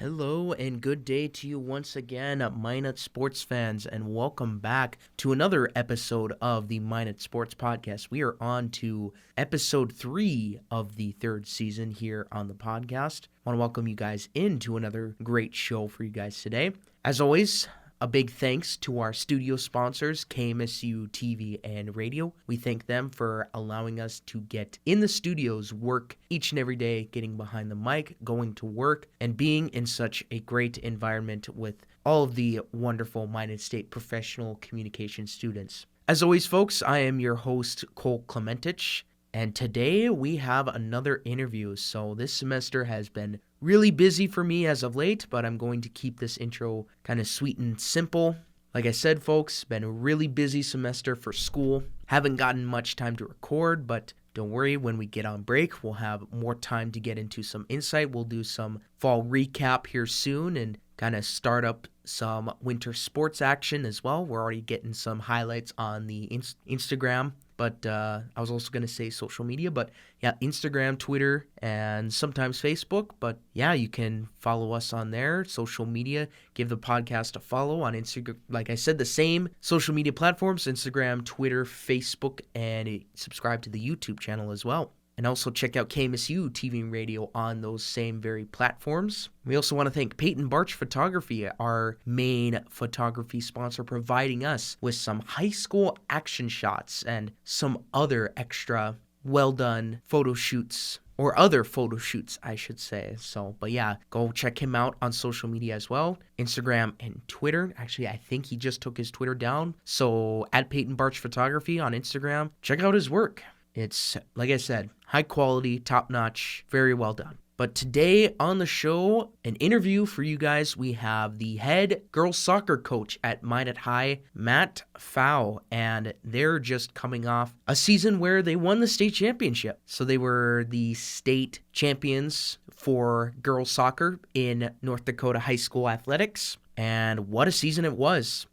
Hello and good day to you once again, Minot Sports fans, and welcome back to another episode of the Minot Sports Podcast. We are on to episode 3 of the third season here on the podcast. I want to welcome you guys into another great show for you guys today. As always, a big thanks to our studio sponsors, KMSU TV and Radio. We thank them for allowing us to get in the studios, work each and every day, getting behind the mic, going to work, and being in such a great environment with all of the wonderful Minot State professional communication students. As always, folks, I am your host, Cole Clementich. And today we have another interview. So this semester has been really busy for me as of late, but I'm going to keep this intro kind of sweet and simple. Like I said, folks, been a really busy semester for school. Haven't gotten much time to record, but don't worry, when we get on break, we'll have more time to get into some insight. We'll do some fall recap here soon and kind of start up some winter sports action as well. We're already getting some highlights on the Instagram. But I was also going to say social media, but yeah, Instagram, Twitter, and sometimes Facebook. But yeah, you can follow us on there, social media. Give the podcast a follow on Instagram. Like I said, the same social media platforms, Instagram, Twitter, Facebook, and subscribe to the YouTube channel as well. And also check out KMSU TV and Radio on those same very platforms. We also want to thank Peyton Barch Photography, our main photography sponsor, providing us with some high school action shots and some other extra well-done photo shoots, or other photo shoots, I should say. But yeah, go check him out on social media as well, Instagram and Twitter. Actually, I think he just took his Twitter down. So at Peyton Barch Photography on Instagram, check out his work. It's, like I said, high quality, top-notch, very well done. But today on the show, an interview for you guys. We have the head girls soccer coach at Minot High, Coach Pfau, and they're just coming off a season where they won the state championship. So they were the state champions for girls soccer in North Dakota high school athletics. And what a season it was.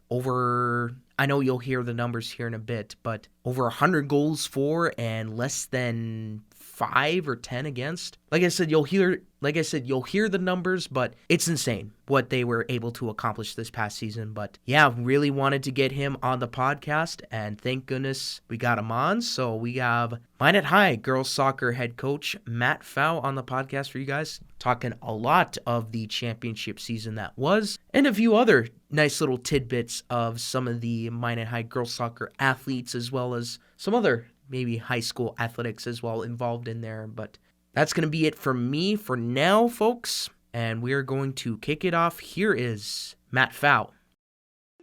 I know you'll hear the numbers here in a bit, but over 100 goals for and less than 5 or 10 against. Like I said, you'll hear the numbers, but it's insane what they were able to accomplish this past season. But yeah, really wanted to get him on the podcast, and thank goodness we got him on. So we have Minot High girls soccer head coach Coach Pfau on the podcast for you guys, talking a lot of the championship season that was, and a few other nice little tidbits of some of the Minot High girls soccer athletes, as well as some other maybe high school athletics as well involved in there. But that's going to be it for me for now, folks. And we're going to kick it off. Here is Coach Pfau.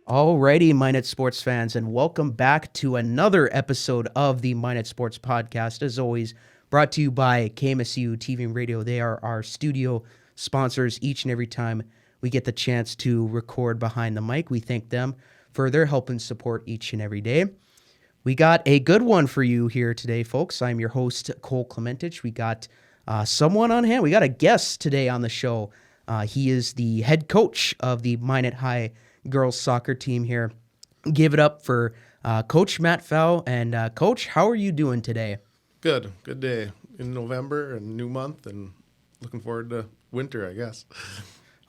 Alrighty, Minot Sports fans, and welcome back to another episode of the Minot Sports Podcast. As always, brought to you by KMSU TV and Radio. They are our studio sponsors each and every time we get the chance to record behind the mic. We thank them for their help and support each and every day. We got a good one for you here today, folks. I'm your host, Cole Clementich. We got someone on hand. We got a guest today on the show. He is the head coach of the Minot High girls soccer team here. Give it up for Coach Coach Pfau. And Coach, how are you doing today? Good day in November and new month, and looking forward to winter, I guess.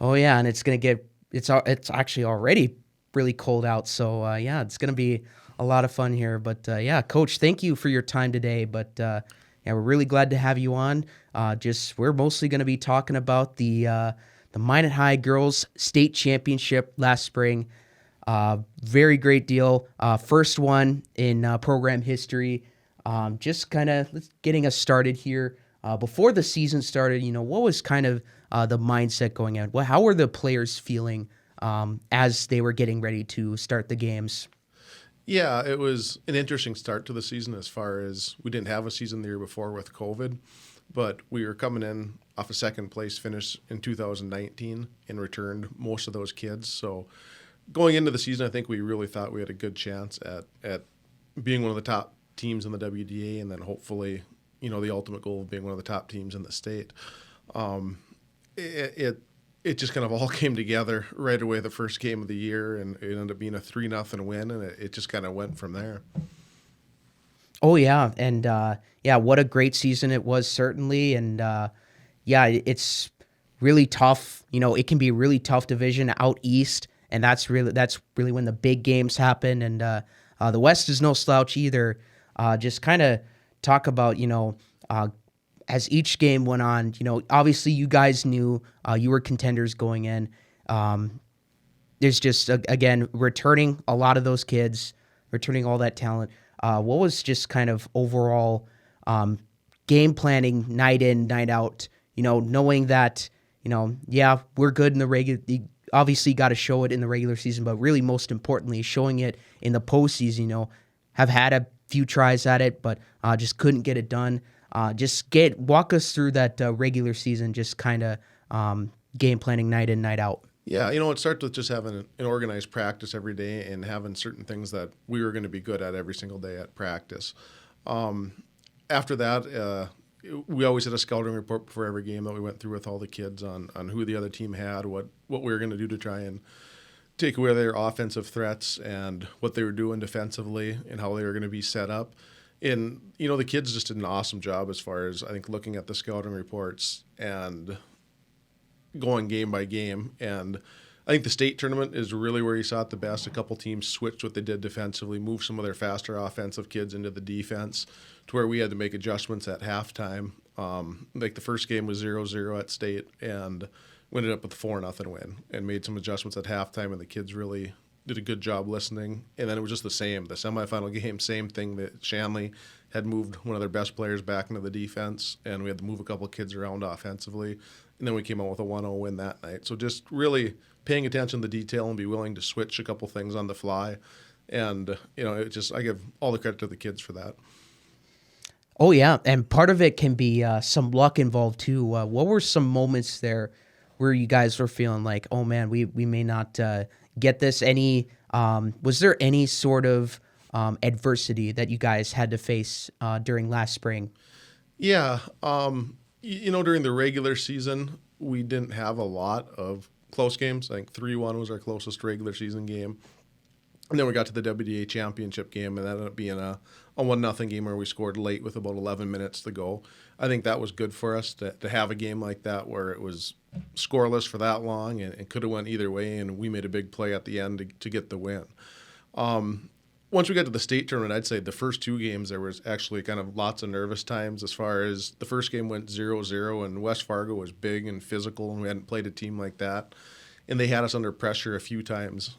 Oh yeah, and it's actually already really cold out. So yeah, it's gonna be a lot of fun here. But yeah, Coach, thank you for your time today. But yeah, we're really glad to have you on. We're mostly going to be talking about the Minot High Girls State Championship last spring. Very great deal. First one in program history. Just kind of getting us started here. Before the season started, what was kind of the mindset going out? How were the players feeling as they were getting ready to start the games? Yeah, it was an interesting start to the season, as far as we didn't have a season the year before with COVID, but we were coming in off a second place finish in 2019 and returned most of those kids. So going into the season, I think we really thought we had a good chance at being one of the top teams in the WDA, and then hopefully, the ultimate goal of being one of the top teams in the state. It just kind of all came together right away the first game of the year, and it ended up being a 3-0 win, and it just kind of went from there. Oh, yeah, and what a great season it was, certainly, and it's really tough. It can be a really tough division out east, and that's really when the big games happen. And the West is no slouch either. Just kind of talk about, as each game went on, obviously you guys knew you were contenders going in. There's just, again, returning a lot of those kids, returning all that talent. What was just kind of overall game planning night in, night out, knowing that, yeah, we're good in the regular, obviously got to show it in the regular season, but really most importantly, showing it in the postseason, have had a few tries at it, but just couldn't get it done. Walk us through that regular season, just kind of game planning night in, night out. Yeah, it starts with just having an organized practice every day and having certain things that we were going to be good at every single day at practice. After that, we always had a scouting report before every game that we went through with all the kids on who the other team had, what we were going to do to try and take away their offensive threats and what they were doing defensively and how they were going to be set up. And, the kids just did an awesome job as far as, I think, looking at the scouting reports and going game by game. And I think the state tournament is really where you saw it the best. A couple teams switched what they did defensively, moved some of their faster offensive kids into the defense to where we had to make adjustments at halftime. Like the first game was 0-0 at state, and we ended up with a 4-0 win and made some adjustments at halftime, and the kids really did a good job listening. And then it was just the same. The semifinal game, same thing, that Shanley had moved one of their best players back into the defense, and we had to move a couple of kids around offensively. And then we came out with a 1-0 win that night. So just really paying attention to detail and be willing to switch a couple things on the fly. And, I give all the credit to the kids for that. Oh, yeah. And part of it can be some luck involved, too. What were some moments there where you guys were feeling like, oh, man, we may not get this? Was there any sort of adversity that you guys had to face during last spring? Yeah. During the regular season, we didn't have a lot of close games. I think 3-1 was our closest regular season game. And then we got to the WDA championship game, and that ended up being a 1-0 game where we scored late with about 11 minutes to go. I think that was good for us to have a game like that where it was scoreless for that long and could have went either way, and we made a big play at the end to get the win. Once we got to the state tournament, I'd say the first two games there was actually kind of lots of nervous times as far as the first game went 0-0, and West Fargo was big and physical, and we hadn't played a team like that. And they had us under pressure a few times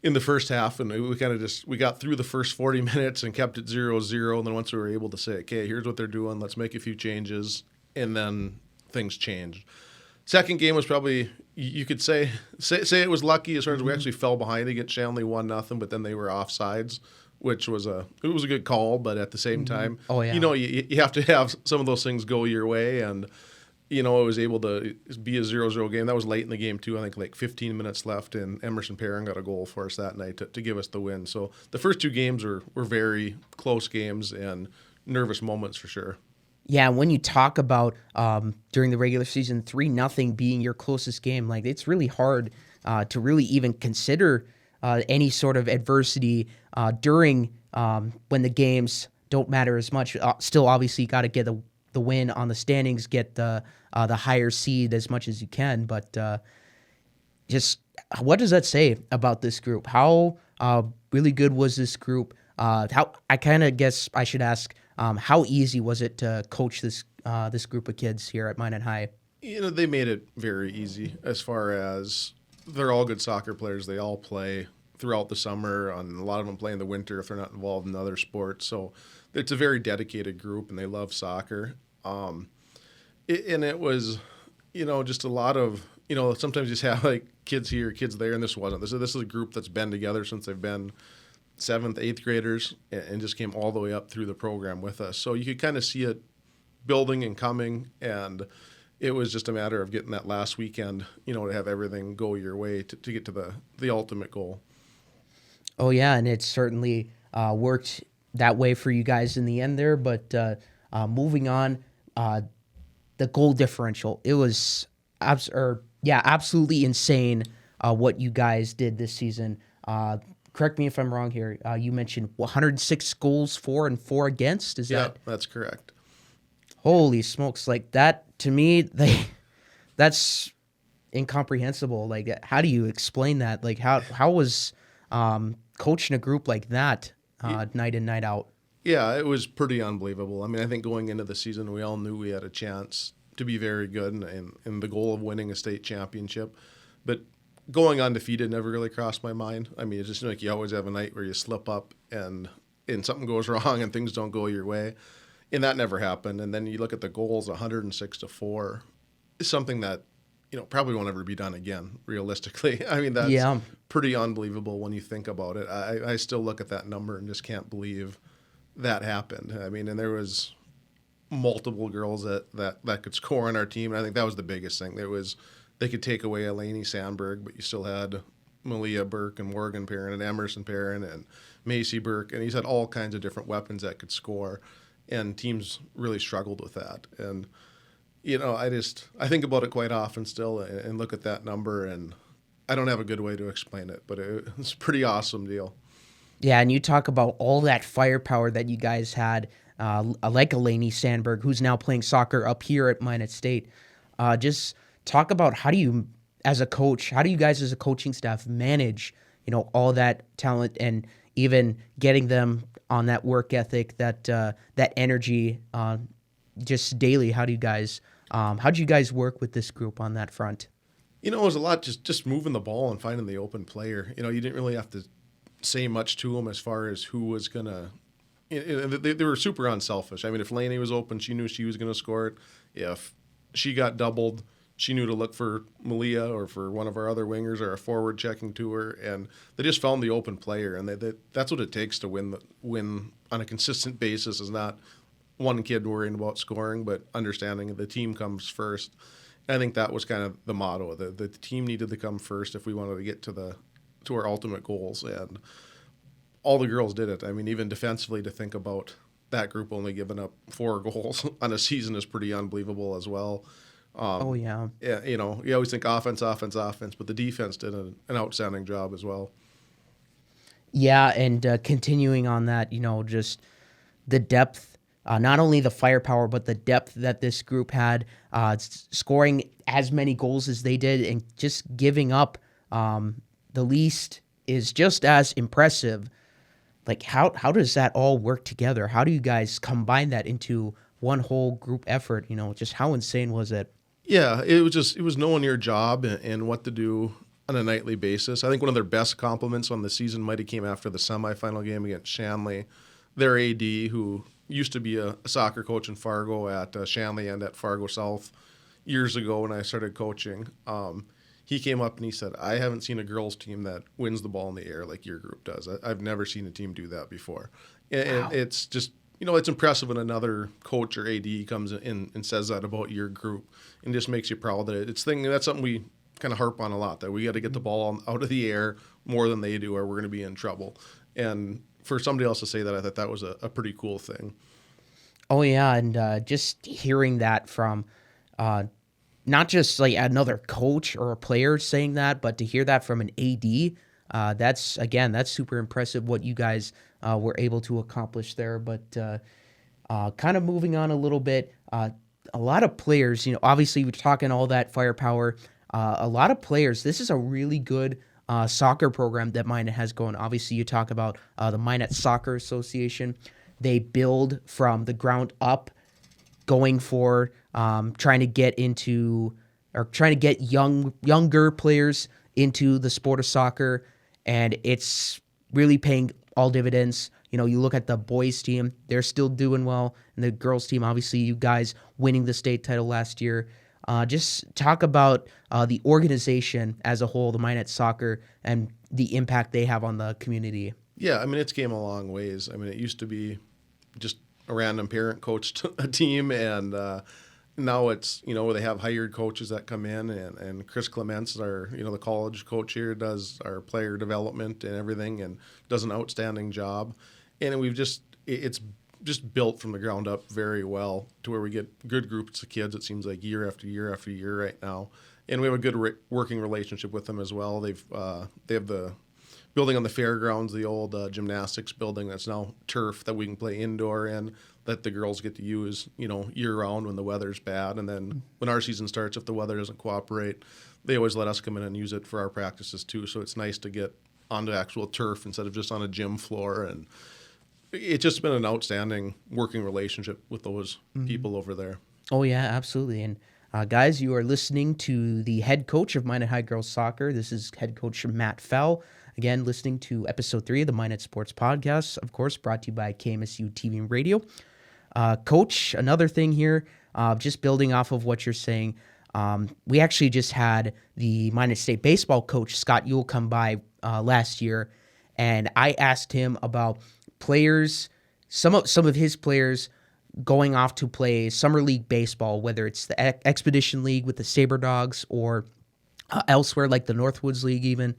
in the first half, and we got through the first 40 minutes and kept it 0-0. And then once we were able to say, okay, here's what they're doing, let's make a few changes, and then things changed. Second game was probably, you could say it was lucky as far as we actually fell behind against Shanley 1-0, but then they were offsides, which was a good call, but at the same time, oh, yeah. You have to have some of those things go your way, and it was able to be a 0-0 game. That was late in the game too. I think like 15 minutes left, and Emerson Perrin got a goal for us that night to give us the win. So the first two games were very close games and nervous moments for sure. Yeah, when you talk about during the regular season 3-0 being your closest game, like it's really hard to really even consider any sort of adversity during when the games don't matter as much. Still, obviously, you got to get the win on the standings, get the higher seed as much as you can. But just what does that say about this group? How really good was this group? How I kind of guess I should ask. How easy was it to coach this group of kids here at Minot High? They made it very easy as far as they're all good soccer players. They all play throughout the summer, and a lot of them play in the winter if they're not involved in other sports. So it's a very dedicated group, and they love soccer. And it was, just a lot of, sometimes you just have like kids here, kids there, and this wasn't. This is a group that's been together since they've been 7th, 8th graders, and just came all the way up through the program with us. So you could kind of see it building and coming, and it was just a matter of getting that last weekend, to have everything go your way to get to the ultimate goal. Oh, yeah, and it certainly worked that way for you guys in the end there. But moving on, the goal differential, it was absolutely insane what you guys did this season. Correct me if I'm wrong here. You mentioned 106 goals for and 4 against. Is that? Yeah, that's correct. Holy smokes! Like that to me, that's incomprehensible. Like, how do you explain that? Like, how was coaching a group like that night in, night out? Yeah, it was pretty unbelievable. I mean, I think going into the season, we all knew we had a chance to be very good and the goal of winning a state championship. But going undefeated never really crossed my mind. I mean, it's just like you always have a night where you slip up and something goes wrong and things don't go your way. And that never happened. And then you look at the goals, 106-4, is something that, probably won't ever be done again, realistically. I mean, that's pretty unbelievable when you think about it. I still look at that number and just can't believe that happened. I mean, and there was multiple girls that could score on our team. And I think that was the biggest thing. They could take away Eleni Sandberg, but you still had Malia Burke and Morgan Perrin and Emerson Perrin and Macy Burke. And he's had all kinds of different weapons that could score. And teams really struggled with that. And, I think about it quite often still and look at that number, and I don't have a good way to explain it, but it's a pretty awesome deal. Yeah, and you talk about all that firepower that you guys had, like Eleni Sandberg, who's now playing soccer up here at Minot State. Just talk about how do you guys as a coaching staff manage, all that talent and even getting them on that work ethic, that energy, just daily. How do you guys work with this group on that front? It was a lot just moving the ball and finding the open player. You didn't really have to say much to them as far as who was going to they were super unselfish. I mean, if Lainey was open, she knew she was going to score it. If she got doubled, she knew to look for Malia or for one of our other wingers or a forward checking to her, and they just found the open player, and that's what it takes to win on a consistent basis. Is not one kid worrying about scoring, but understanding the team comes first. And I think that was kind of the motto. The team needed to come first if we wanted to get to our ultimate goals, and all the girls did it. I mean, even defensively, to think about that group only giving up 4 goals on a season is pretty unbelievable as well. Yeah, you always think offense, but the defense did an outstanding job as well. Yeah, and continuing on that, just the depth, not only the firepower, but the depth that this group had, scoring as many goals as they did and just giving up the least is just as impressive. Like, how does that all work together? How do you guys combine that into one whole group effort? Just how insane was it? Yeah, it was knowing your job and what to do on a nightly basis. I think one of their best compliments on the season might have came after the semifinal game against Shanley. Their AD, who used to be a soccer coach in Fargo at Shanley and at Fargo South years ago when I started coaching, he came up and he said, I haven't seen a girls team that wins the ball in the air like your group does. I've never seen a team do that before. And wow. It's just, it's impressive when another coach or AD comes in and says that about your group and just makes you proud that that's something we kind of harp on a lot, that we got to get the ball out of the air more than they do or we're going to be in trouble. And for somebody else to say that, I thought that was a pretty cool thing. Oh, yeah, and just hearing that from not just like another coach or a player saying that, but to hear that from an AD, that's super impressive what you guys were able to accomplish there. But kind of moving on a little bit, a lot of players, obviously we're talking all that firepower. A lot of players, this is a really good soccer program that Minot has going. Obviously, you talk about the Minot Soccer Association. They build from the ground up, going for trying to get younger players into the sport of soccer, and it's really paying all dividends. You look at the boys team; they're still doing well, and the girls team, obviously, you guys winning the state title last year. Just talk about the organization as a whole, the Minot Soccer, and the impact they have on the community. Yeah, I mean, it's came a long ways. I mean, it used to be just a random parent coached a team, and now it's, where they have hired coaches that come in, and Chris Clements, our, the college coach here, does our player development and everything and does an outstanding job. And it's just built from the ground up very well to where we get good groups of kids, it seems like, year after year after year right now. And we have a good working relationship with them as well. They have the building on the fairgrounds, the old gymnastics building that's now turf that we can play indoor in. that the girls get to use, year round when the weather's bad. And then when our season starts, if the weather doesn't cooperate, they always let us come in and use it for our practices too. So it's nice to get onto actual turf instead of just on a gym floor. And it's just been an outstanding working relationship with those people over there. Oh, yeah, absolutely. And guys, you are listening to the head coach of Minot High Girls Soccer. This is head coach Coach Pfau. Again, listening to episode 3 of the Minot Sports Podcast, of course, brought to you by KMSU TV Radio. Coach, another thing here, just building off of what you're saying, we actually just had the Minot State baseball coach, Scott Yule, come by last year, and I asked him about players, some of his players going off to play summer league baseball, whether it's the Expedition League with the Saber Dogs or elsewhere like the Northwoods League even.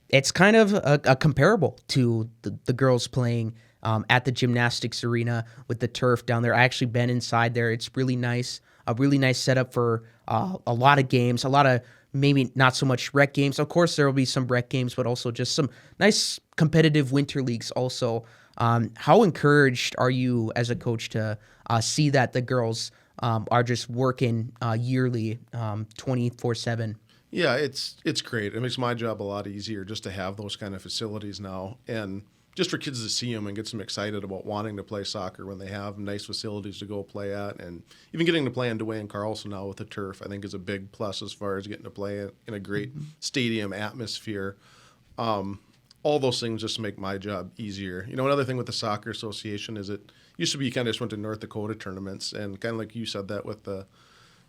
It's kind of a comparable to the girls playing at the gymnastics arena with the turf down there. I actually been inside there. It's really nice, a really nice setup for a lot of games, a lot of maybe not so much rec games. Of course, there will be some rec games, but also just some nice competitive winter leagues also. How encouraged are you as a coach to see that the girls are just working yearly 24/7? Yeah, it's great. It makes my job a lot easier just to have those kind of facilities now, and just for kids to see them and get them excited about wanting to play soccer when they have nice facilities to go play at. And even getting to play in DeWayne and Carlson now with the turf, I think is a big plus as far as getting to play in a great stadium atmosphere. All those things just make my job easier. Another thing with the Soccer Association is it used to be you kind of just went to North Dakota tournaments, and kind of like you said that with the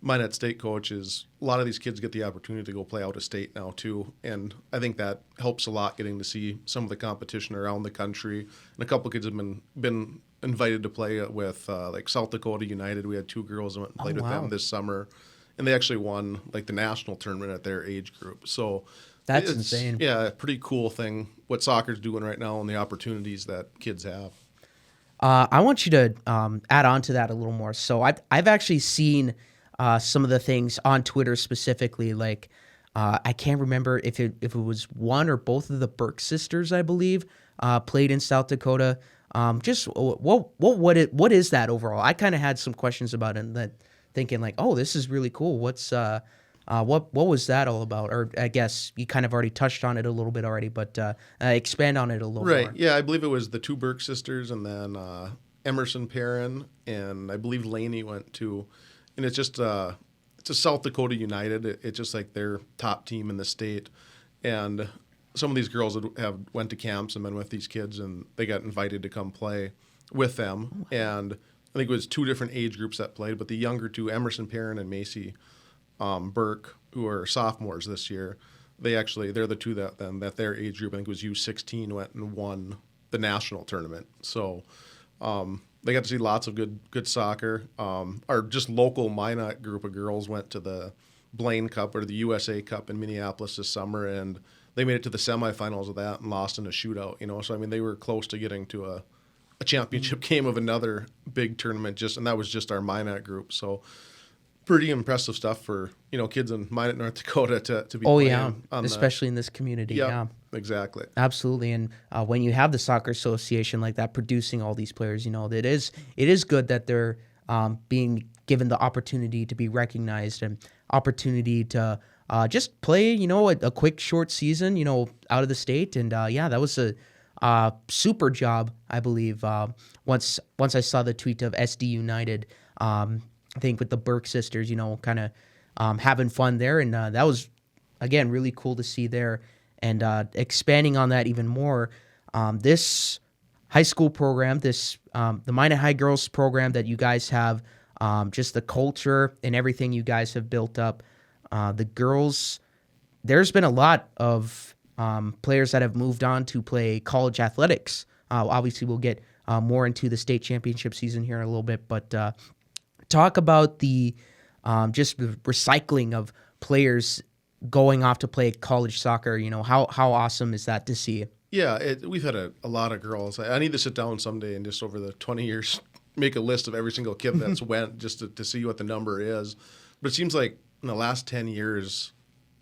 Minot State coaches, a lot of these kids get the opportunity to go play out of state now too, and I think that helps a lot getting to see some of the competition around the country. And a couple of kids have been invited to play with like South Dakota United. We had 2 girls that went and played with them this summer, and they actually won like the national tournament at their age group. So that's insane. Yeah, a pretty cool thing what soccer's doing right now and the opportunities that kids have. I want you to add on to that a little more. So I've actually seen some of the things on Twitter specifically, like I can't remember if it was one or both of the Burke sisters, I believe, played in South Dakota. Just what is that overall? I kind of had some questions about it, and that thinking like, oh, this is really cool. What was that all about? Or I guess you kind of already touched on it a little bit already, but expand on it a little more. Right. Yeah, I believe it was the 2 Burke sisters, and then Emerson Perrin, and I believe Laney went to. And it's just it's a South Dakota United. It's just like their top team in the state. And some of these girls have went to camps and been with these kids, and they got invited to come play with them. And I think it was 2 different age groups that played, but the younger 2, Emerson Perrin and Macy Burke, who are sophomores this year, they're the 2 that their age group, I think it was U16, went and won the national tournament. So they got to see lots of good soccer. Our just local Minot group of girls went to the Blaine Cup or the USA Cup in Minneapolis this summer, and they made it to the semifinals of that and lost in a shootout. So I mean, they were close to getting to a championship game of another big tournament, and that was just our Minot group. So pretty impressive stuff for kids in Minot, North Dakota to be playing. Especially in this community. Yeah, exactly. Absolutely. And when you have the soccer association like that producing all these players, it is good that they're being given the opportunity to be recognized and opportunity to just play a quick short season out of the state. And that was a super job, I believe. Once I saw the tweet of SD United, I think with the Burke sisters, kind of having fun there. And that was, again, really cool to see there. And expanding on that even more, this high school program, the Minot High Girls program that you guys have, just the culture and everything you guys have built up, the girls, there's been a lot of players that have moved on to play college athletics. Obviously, we'll get more into the state championship season here in a little bit, but talk about the just the recycling of players going off to play college soccer. How awesome is that to see? Yeah, we've had a lot of girls. I need to sit down someday and just over the 20 years make a list of every single kid that's went just to see what the number is. But it seems like in the last 10 years,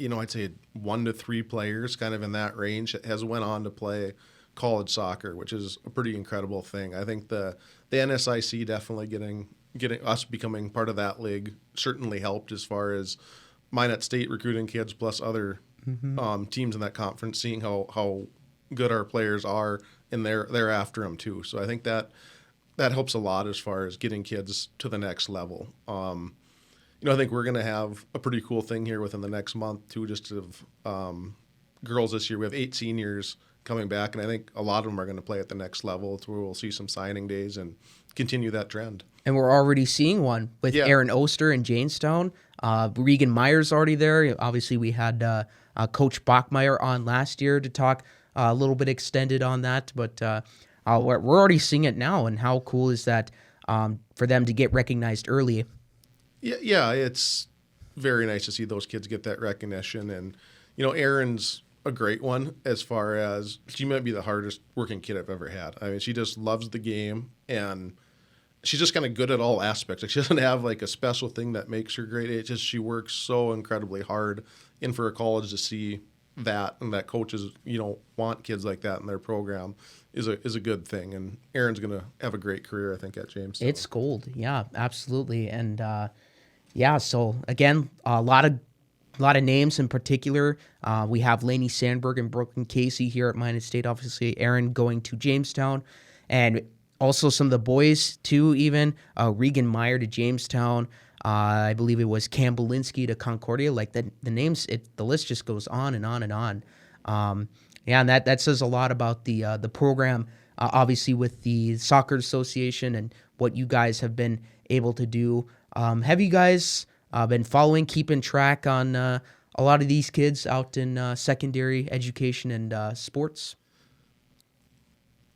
I'd say 1 to 3 players kind of in that range has went on to play college soccer, which is a pretty incredible thing. I think the NSIC definitely getting us becoming part of that league certainly helped as far as Minot State recruiting kids plus other teams in that conference, seeing how good our players are, and they're after them too. So I think that helps a lot as far as getting kids to the next level. I think we're going to have a pretty cool thing here within the next month too, just of girls this year. We have 8 seniors coming back, and I think a lot of them are going to play at the next level. It's where we'll see some signing days and continue that trend. And we're already seeing one with Aaron Oster in Jamestown. Regan Meyer's already there. Obviously, we had Coach Bachmeyer on last year to talk a little bit extended on that, but we're already seeing it now. And how cool is that for them to get recognized early? Yeah, it's very nice to see those kids get that recognition. And, Erin's a great one as far as she might be the hardest working kid I've ever had. I mean, she just loves the game, and she's just kind of good at all aspects. Like, she doesn't have like a special thing that makes her great. It's just she works so incredibly hard. And for a college to see that, and that coaches, want kids like that in their program is a good thing. And Erin's going to have a great career, I think, at Jamestown. It's gold. Yeah, absolutely. And so again, a lot of names in particular. We have Lainey Sandberg and Brooklyn Casey here at Minot State. Obviously, Erin going to Jamestown, and also some of the boys too. Even Regan Meyer to Jamestown. I believe it was Cam Belinsky to Concordia. Like the names, the list just goes on and on and on. And that says a lot about the program. Obviously, with the Soccer Association and what you guys have been able to do. Have you guys been keeping track on a lot of these kids out in secondary education and sports?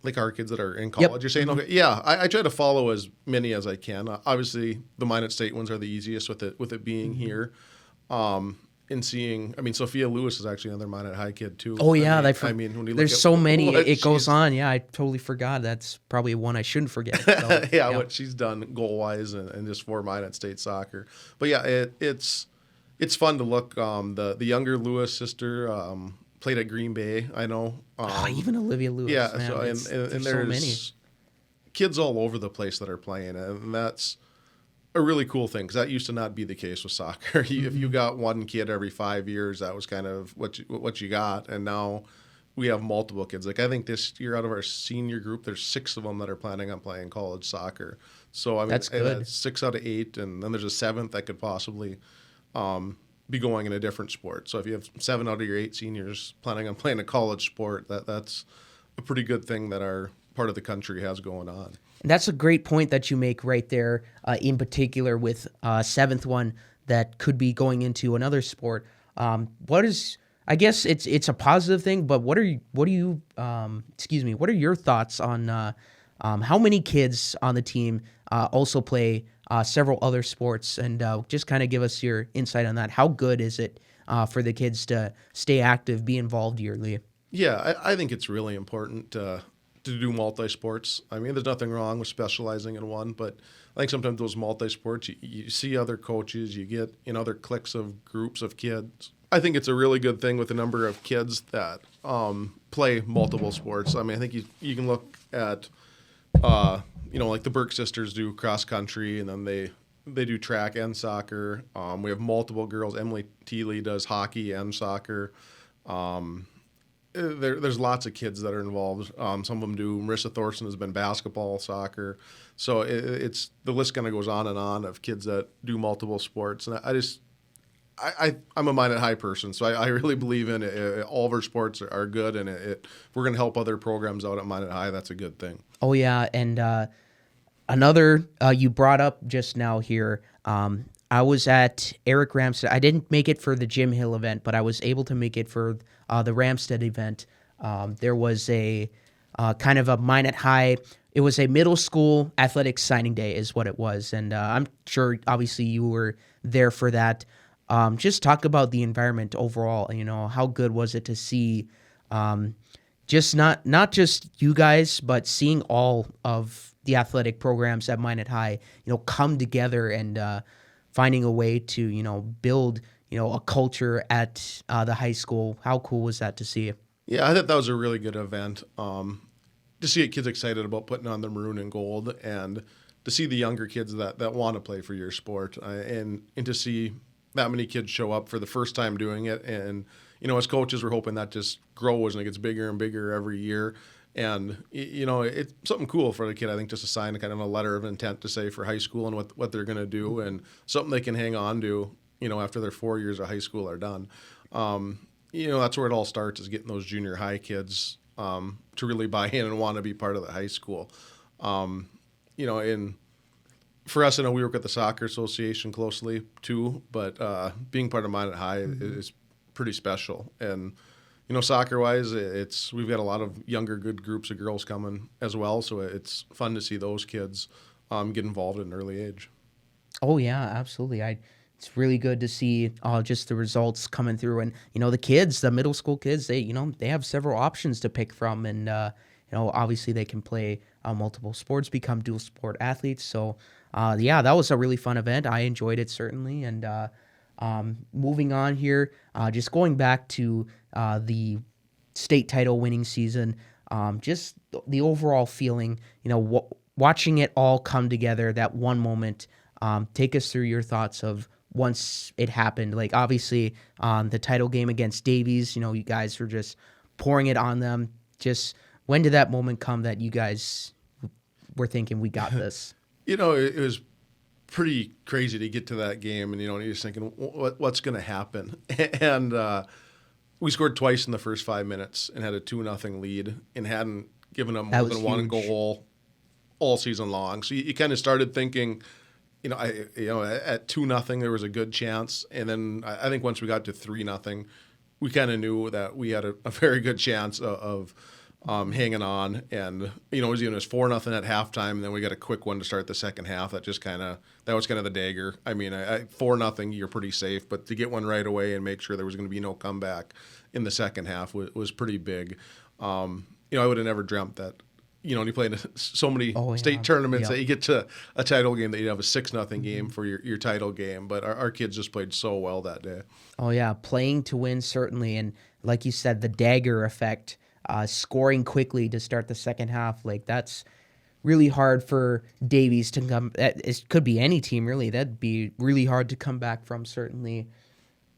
Like our kids that are in college, You're saying? Okay, yeah, I try to follow as many as I can. Obviously, the Minot State ones are the easiest with it being here. And seeing, Sophia Lewis is actually another Minot High kid too. Oh yeah, when you look there's at so many. It goes on. Yeah, I totally forgot. That's probably one I shouldn't forget. So, what she's done goal wise and just for Minot State soccer. But yeah, it's fun to look. The younger Lewis sister played at Green Bay. I know. Even Olivia Lewis. Yeah. Man, so and there's so many kids all over the place that are playing, and that's a really cool thing, because that used to not be the case with soccer. If you got one kid every 5 years, that was kind of what you got, and now we have multiple kids. Like, I think this year out of our senior group, there's 6 of them that are planning on playing college soccer. So that's good. That's 6 out of 8, and then there's a 7th that could possibly be going in a different sport. So if you have 7 out of your 8 seniors planning on playing a college sport, that's a pretty good thing that our part of the country has going on. And that's a great point that you make right there, in particular with 7th one that could be going into another sport. I guess it's a positive thing, but what are your thoughts on how many kids on the team also play several other sports, and just kind of give us your insight on that. How good is it for the kids to stay active, be involved yearly? Yeah, I think it's really important to do multi-sports. There's nothing wrong with specializing in one, but I think sometimes those multi-sports, you see other coaches, you get in other cliques of groups of kids. I think it's a really good thing with the number of kids that play multiple sports. I think you can look at, like the Burke sisters do cross country, and then they do track and soccer. We have multiple girls. Emily Teeley does hockey and soccer. There's lots of kids that are involved. Some of them do. Marissa Thorson has been basketball, soccer. So it's the list kind of goes on and on of kids that do multiple sports. And I'm a Minot High person, so I really believe in it. All of our sports are good, and if we're going to help other programs out at Minot High, that's a good thing. Oh, yeah, and another you brought up just now here, I was at Eric Ramstead. I didn't make it for the Jim Hill event, but I was able to make it for the Ramstead event. There was a kind of a Minot High. It was a middle school athletics signing day is what it was. And I'm sure, obviously, you were there for that. Just talk about the environment overall. How good was it to see just not just you guys, but seeing all of the athletic programs at Minot High, come together and finding a way to, build, a culture at the high school. How cool was that to see? Yeah, I thought that was a really good event. To see kids excited about putting on the maroon and gold, and to see the younger kids that want to play for your sport, and to see that many kids show up for the first time doing it. And, as coaches, we're hoping that just grows and it gets bigger and bigger every year. And, it's something cool for the kid, I think, just to sign kind of a letter of intent to say for high school and what they're going to do, and something they can hang on to, after their 4 years of high school are done. That's where it all starts, is getting those junior high kids to really buy in and want to be part of the high school. And for us, we work at the Soccer Association closely too, but being part of Minot High is pretty special. And, soccer-wise, we've got a lot of younger, good groups of girls coming as well, so it's fun to see those kids get involved at an early age. Oh, yeah, absolutely. It's really good to see just the results coming through. And, the kids, the middle school kids, they have several options to pick from. And, obviously they can play multiple sports, become dual sport athletes. So, that was a really fun event. I enjoyed it, certainly. And moving on here, just going back to the state title winning season, just the overall feeling, watching it all come together, that one moment. Take us through your thoughts of once it happened. Like, obviously, the title game against Davies, you guys were just pouring it on them. Just when did that moment come that you guys were thinking, we got this? It was pretty crazy to get to that game, and you're just thinking, what's going to happen? And we scored twice in the first 5 minutes and had a 2-0 lead, and hadn't given up more than one goal all season long. So you kind of started thinking, at 2-0 there was a good chance, and then I think once we got to 3-0, we kind of knew that we had a very good chance of hanging on. And it was 4-0 at halftime, and then we got a quick one to start the second half. That was kind of the dagger. I mean, 4-0 you're pretty safe, but to get one right away and make sure there was going to be no comeback in the second half was pretty big. I would have never dreamt that. You play in so many state tournaments that you get to a title game that you have a 6-0 game for your title game. But our kids just played so well that day. Oh, yeah. Playing to win, certainly. And like you said, the dagger effect, scoring quickly to start the second half, like that's really hard for Davies to come. It could be any team, really. That'd be really hard to come back from, certainly.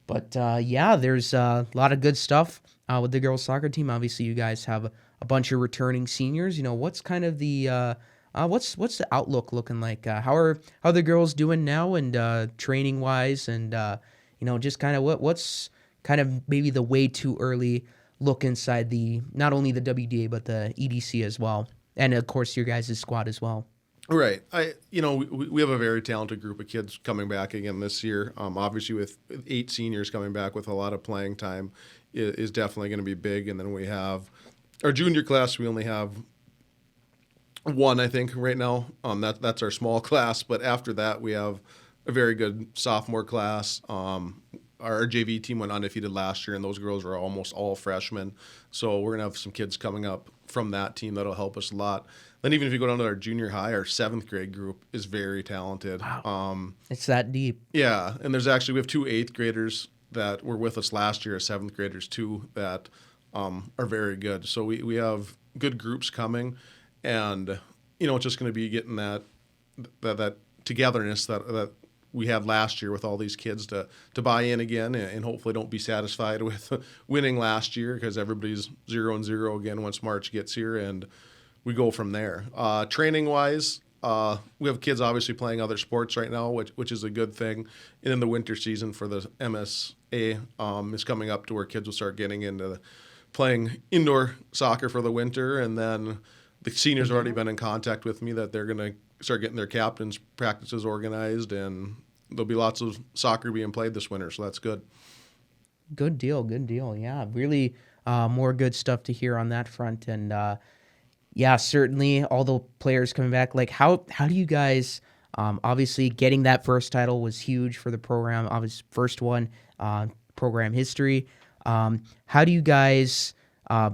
But, there's a lot of good stuff with the girls' soccer team. Obviously, you guys have a bunch of returning seniors. What's kind of the what's the outlook looking like? How are the girls doing now, and training wise, and just kind of what's kind of maybe the way too early look inside not only the WDA but the EDC as well, and of course your guys' squad as well. Right. We have a very talented group of kids coming back again this year. Obviously, with 8 seniors coming back with a lot of playing time is definitely going to be big. And then we have our junior class. We only have one, I think, right now. That's our small class. But after that, we have a very good sophomore class. Our JV team went undefeated last year, and those girls were almost all freshmen. So we're going to have some kids coming up from that team that'll help us a lot. Then even if you go down to our junior high, our 7th grade group is very talented. Wow. It's that deep. Yeah, and we have 2 8th graders that were with us last year, 7th graders too, that are very good. So we have good groups coming, and it's just going to be getting that togetherness that we had last year with all these kids to buy in again, and hopefully don't be satisfied with winning last year, because everybody's 0-0 again once March gets here, and we go from there. Training wise, we have kids obviously playing other sports right now, which is a good thing. And then the winter season for the MSA is coming up, to where kids will start getting into playing indoor soccer for the winter. And then the seniors have already been in contact with me that they're going to start getting their captains practices organized, and there'll be lots of soccer being played this winter. So that's good. Good deal. Yeah, really more good stuff to hear on that front. And certainly all the players coming back. Like, how do you guys, obviously getting that first title was huge for the program, obviously first one, program history. How do you guys,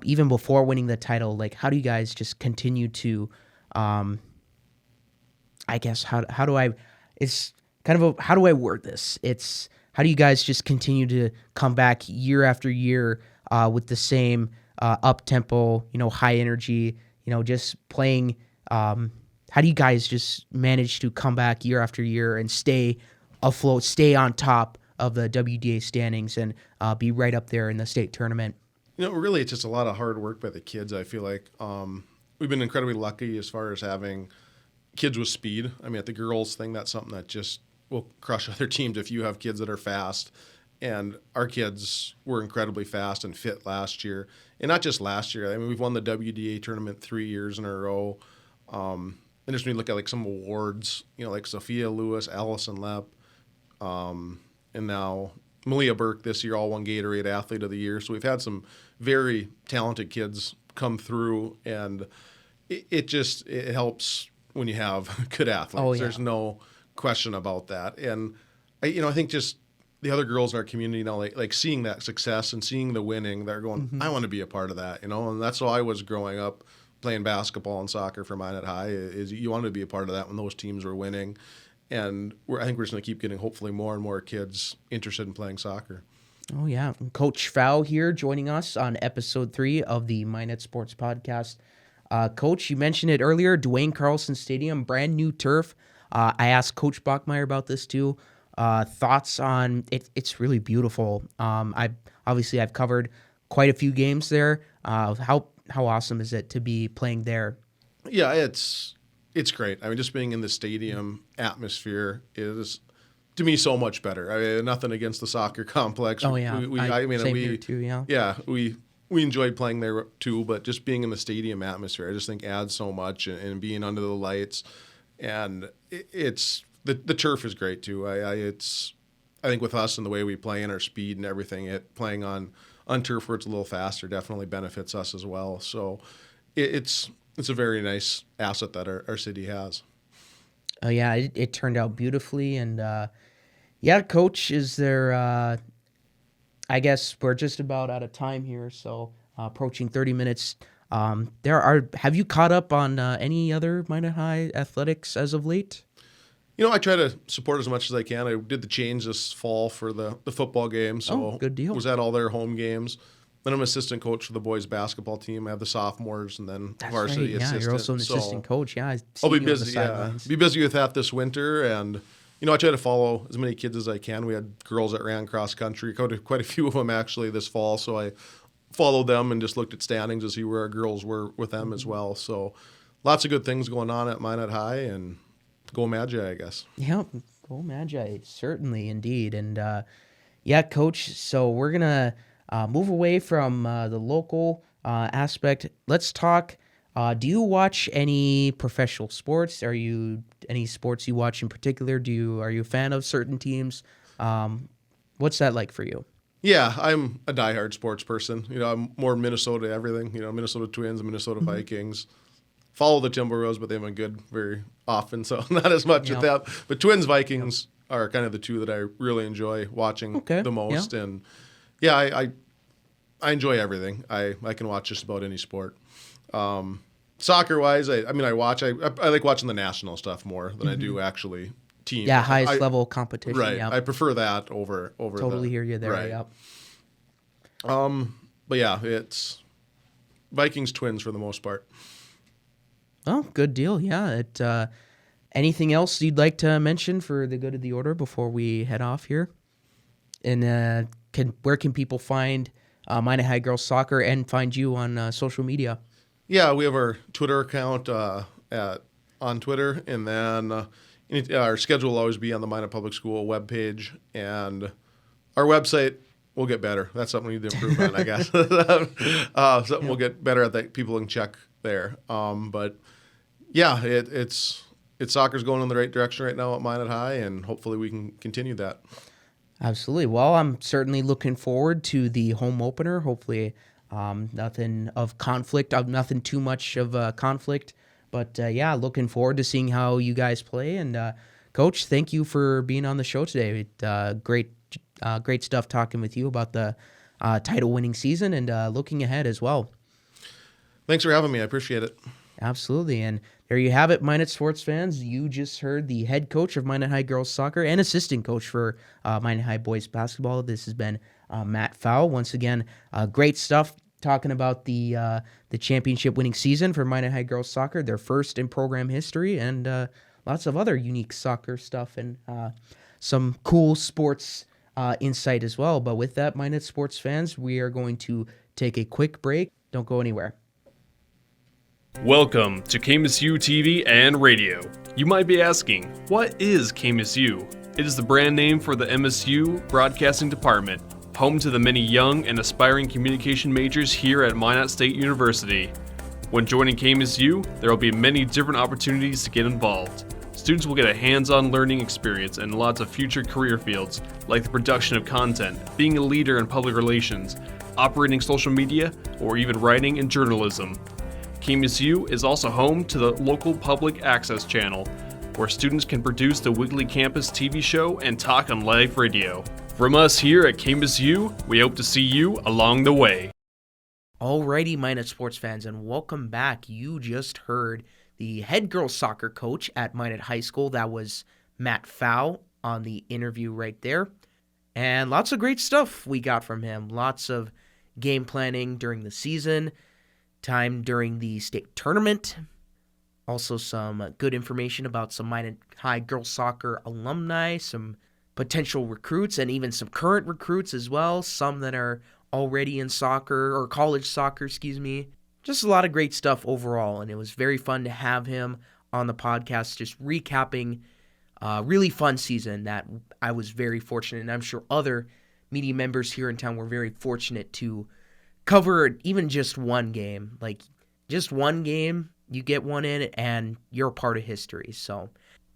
even before winning the title, like how do you guys just continue to, I guess, how do I word this? It's, how do you guys just continue to come back year after year with the same up-tempo, high energy, just playing. How do you guys just manage to come back year after year and stay afloat, stay on top of the WDA standings and be right up there in the state tournament? Really, it's just a lot of hard work by the kids, I feel like. We've been incredibly lucky as far as having kids with speed. I mean, at the girls thing, that's something that just will crush other teams if you have kids that are fast. And our kids were incredibly fast and fit last year. And not just last year. I mean, we've won the WDA tournament 3 years in a row. And just when you look at like some awards, like Sophia Lewis, Allison Lepp, and now Malia Burke this year all won Gatorade Athlete of the Year. So we've had some very talented kids come through, and it helps when you have good athletes. Oh, yeah. There's no question about that. And I think just the other girls in our community now, like seeing that success and seeing the winning, they're going, I want to be a part of that, and that's how I was growing up. Playing basketball and soccer for Minot High is you wanted to be a part of that when those teams were winning. And I think we're just going to keep getting hopefully more and more kids interested in playing soccer. Oh, yeah. Coach Pfau here joining us on episode 3 of the Minot Sports Podcast. Coach, you mentioned it earlier, Dwayne Carlson Stadium, brand new turf. I asked Coach Bachmeyer about this too. Thoughts on it? It's really beautiful. I've covered quite a few games there. How awesome is it to be playing there? Yeah, it's great. I mean, just being in the stadium atmosphere is, to me, so much better. I mean, nothing against the soccer complex. Oh, yeah. Same here too, yeah. Yeah, we enjoyed playing there too, but just being in the stadium atmosphere, I just think adds so much, and being under the lights. And it's the turf is great too. I think with us and the way we play and our speed and everything, playing on turf where it's a little faster definitely benefits us as well. So it's a very nice asset that our city has. Oh, yeah, it turned out beautifully. And, Coach, is there, I guess we're just about out of time here, so approaching 30 minutes. Have you caught up on any other Minot High athletics as of late? I try to support as much as I can. I did the change this fall for the football game, so good deal. Was at all their home games. Then I'm assistant coach for the boys basketball team. I have the sophomores and then varsity assistant. You're also an assistant coach. Yeah, I'll be busy. Be busy with that this winter, and I try to follow as many kids as I can. We had girls that ran cross country, quite a few of them actually this fall. So I followed them and just looked at standings to see where our girls were with them as well. So lots of good things going on at Minot High, and go Magi, I guess. Yeah, go Magi, certainly, indeed. And, Coach, so we're going to move away from the local aspect. Let's talk, do you watch any professional sports? Any sports you watch in particular? Are you a fan of certain teams? What's that like for you? Yeah, I'm a diehard sports person. I'm more Minnesota everything. Minnesota Twins, Minnesota Vikings. Follow the Timberwolves, but they haven't been good very often, so not as much with that. But Twins, Vikings are kind of the two that I really enjoy watching the most. Yeah. And I enjoy everything. I can watch just about any sport. Soccer-wise, I like watching the national stuff more than I do actually team. Yeah, highest level competition. Right. Yep. I prefer that over. Totally hear you there. Right. Yep. But yeah, it's Vikings, Twins for the most part. Oh, good deal. Yeah. Anything else you'd like to mention for the good of the order before we head off here? And where can people find Minot High Girls Soccer and find you on social media? Yeah, we have our Twitter account on Twitter, and then our schedule will always be on the Minot Public School webpage, and our website will get better. That's something we need to improve on, I guess. We'll get better at that. People can check there. But yeah, it's soccer's going in the right direction right now at Minot High, and hopefully we can continue that. Absolutely. Well, I'm certainly looking forward to the home opener. Hopefully, nothing too much of conflict. But looking forward to seeing how you guys play. And Coach, thank you for being on the show today. Great stuff talking with you about the title-winning season and looking ahead as well. Thanks for having me. I appreciate it. Absolutely. And there you have it, Minot sports fans. You just heard the head coach of Minot High Girls Soccer and assistant coach for Minot High Boys Basketball. This has been Matt Pfau. Once again, great stuff talking about the championship-winning season for Minot High Girls Soccer, their first in program history, and lots of other unique soccer stuff and some cool sports insight as well. But with that, Minot Sports fans, we are going to take a quick break. Don't go anywhere. Welcome to KMSU TV and Radio. You might be asking, what is KMSU? It is the brand name for the MSU Broadcasting Department, home to the many young and aspiring communication majors here at Minot State University. When joining KMSU, there will be many different opportunities to get involved. Students will get a hands-on learning experience in lots of future career fields, like the production of content, being a leader in public relations, operating social media, or even writing and journalism. KMSU is also home to the local public access channel, where students can produce the weekly campus TV show and talk on live radio. From us here at KMSU, we hope to see you along the way. Alrighty, Minot sports fans, and welcome back. You just heard the head girls soccer coach at Minot High School. That was Coach Pfau on the interview right there. And lots of great stuff we got from him. Lots of game planning during the season, time during the state tournament. Also some good information about some Minot High girls soccer alumni, some potential recruits, and even some current recruits as well. Some that are already in soccer, or college soccer, Just a lot of great stuff overall, and it was very fun to have him on the podcast, just recapping a really fun season that I was very fortunate, and I'm sure other media members here in town were very fortunate to cover even just one game. Like, just one game, you get one in, and you're a part of history.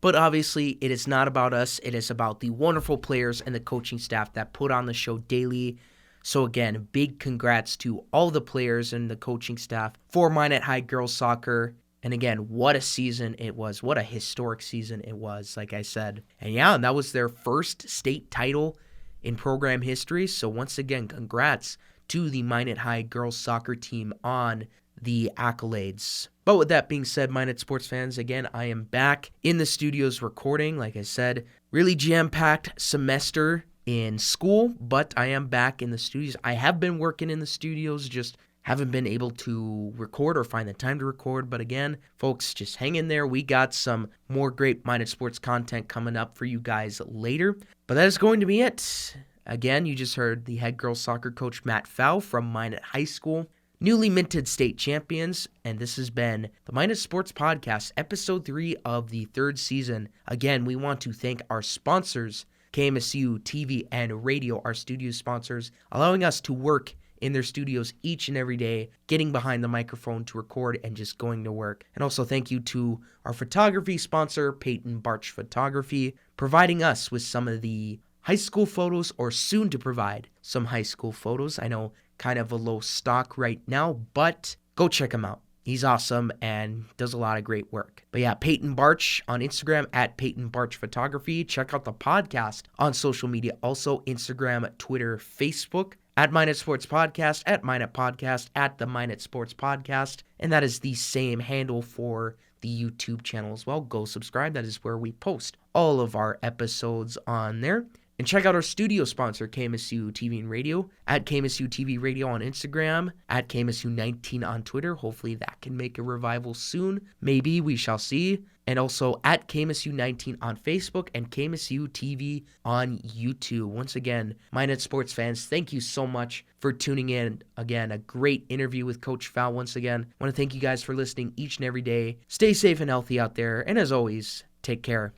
But obviously, it is not about us. It is about the wonderful players and the coaching staff that put on the show daily. So again, big congrats to all the players and the coaching staff for Minot High Girls Soccer. And again, what a season it was. What a historic season it was, like I said. And yeah, that was their first state title in program history. So once again, congrats to the Minot High Girls Soccer team on the accolades. But with that being said, Minot sports fans, again, I am back in the studios recording. Like I said, really jam-packed semester in school, but I am back in the studios. I have been working in the studios, just haven't been able to record or find the time to record. But again, folks, just hang in there. We got some more great Minot sports content coming up for you guys later. But that is going to be it. Again, you just heard the head girls soccer coach Coach Pfau from Minot High School, newly minted state champions, and this has been the Minot Sports Podcast, episode 3 of the 3rd season. Again, we want to thank our sponsors, KMSU TV and Radio, our studio sponsors, allowing us to work in their studios each and every day, getting behind the microphone to record and just going to work. And also thank you to our photography sponsor, Peyton Barch Photography, providing us with some of the high school photos, or soon to provide some high school photos. I know kind of a low stock right now, but go check him out. He's awesome and does a lot of great work. But yeah, Peyton Barch on Instagram at Peyton Barch Photography. Check out the podcast on social media, also Instagram, Twitter, Facebook, at Minot Sports Podcast, at Minot Podcast, at the Minot Sports Podcast. And that is the same handle for the YouTube channel as well. Go subscribe. That is where we post all of our episodes on there. And check out our studio sponsor, KMSU TV and Radio, at KMSU TV Radio on Instagram, at KMSU19 on Twitter. Hopefully that can make a revival soon. Maybe, we shall see. And also at KMSU19 on Facebook and KMSU TV on YouTube. Once again, Minot sports fans, thank you so much for tuning in. Again, a great interview with Coach Pfau once again. I want to thank you guys for listening each and every day. Stay safe and healthy out there. And as always, take care.